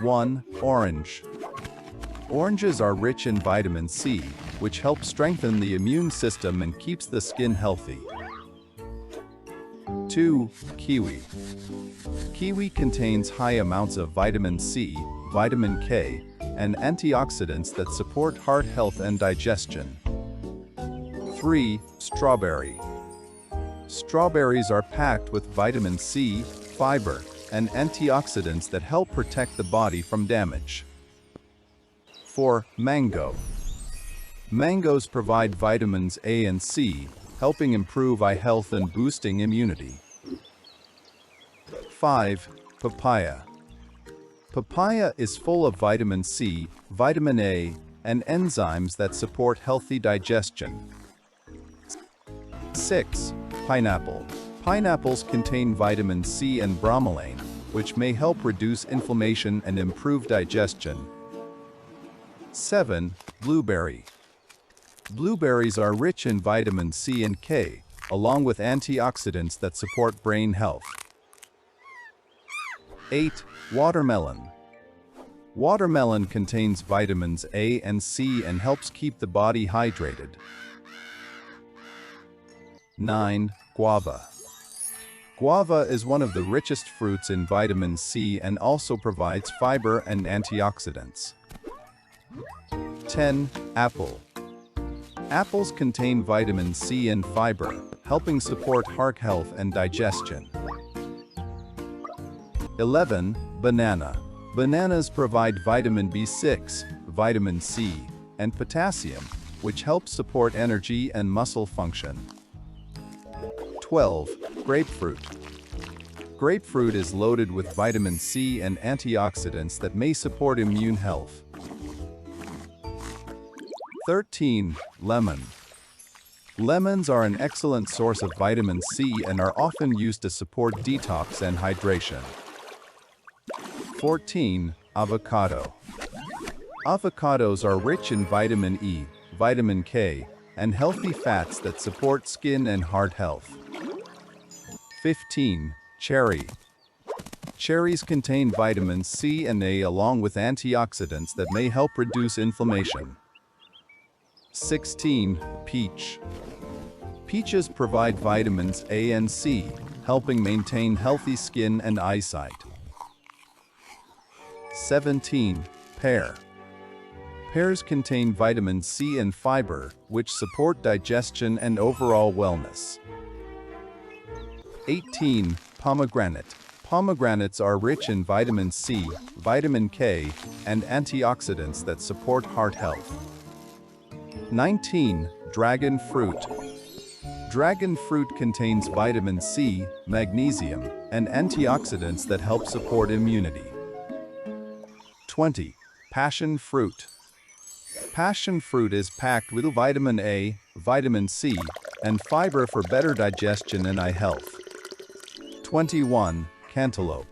1. Orange. Oranges are rich in vitamin C, which helps strengthen the immune system and keeps the skin healthy. 2. Kiwi. Kiwi contains high amounts of vitamin C, vitamin K, and antioxidants that support heart health and digestion. 3. Strawberry. Strawberries are packed with vitamin C, fiber, and antioxidants that help protect the body from damage. 4. Mango. Mangoes provide vitamins A and C, helping improve eye health and boosting immunity. 5. Papaya. Papaya is full of vitamin C, vitamin A, and enzymes that support healthy digestion. 6. Pineapple. Pineapples contain vitamin C and bromelain, which may help reduce inflammation and improve digestion. 7. Blueberry. Blueberries are rich in vitamin C and K, along with antioxidants that support brain health. 8. Watermelon. Watermelon contains vitamins A and C and helps keep the body hydrated. 9. Guava. Guava is one of the richest fruits in vitamin C and also provides fiber and antioxidants. 10. Apple. Apples contain vitamin C and fiber, helping support heart health and digestion. 11. Banana. Bananas provide vitamin B6, vitamin C, and potassium, which helps support energy and muscle function. 12. Grapefruit. Grapefruit is loaded with vitamin C and antioxidants that may support immune health. 13. Lemon. Lemons are an excellent source of vitamin C and are often used to support detox and hydration. 14. Avocado. Avocados are rich in vitamin E, vitamin K, and healthy fats that support skin and heart health. 15. Cherry. Cherries contain vitamin C and A along with antioxidants that may help reduce inflammation. 16. Peach. Peaches provide vitamins A and C, helping maintain healthy skin and eyesight. 17. Pear. Pears contain vitamin C and fiber, which support digestion and overall wellness. 18. Pomegranate. Pomegranates are rich in vitamin C, vitamin K, and antioxidants that support heart health. 19. Dragon fruit. Dragon fruit contains vitamin C, magnesium, and antioxidants that help support immunity. 20. Passion fruit. Passion fruit is packed with vitamin A, vitamin C, and fiber for better digestion and eye health. 21. Cantaloupe.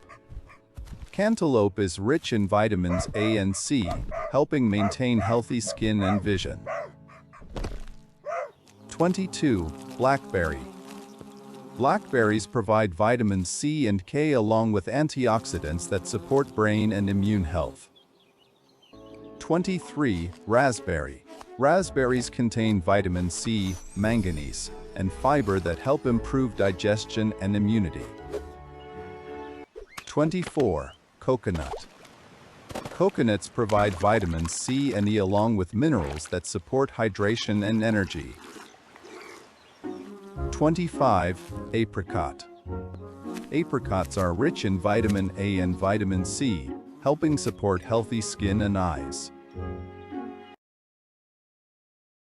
Cantaloupe is rich in vitamins A and C, helping maintain healthy skin and vision. 22. Blackberry. Blackberries provide vitamin C and K along with antioxidants that support brain and immune health. 23. Raspberry. Raspberries contain vitamin C, manganese, and fiber that help improve digestion and immunity. 24. Coconut. Coconuts provide vitamin C and E along with minerals that support hydration and energy. 25. Apricot. Apricots are rich in vitamin A and vitamin C, helping support healthy skin and eyes.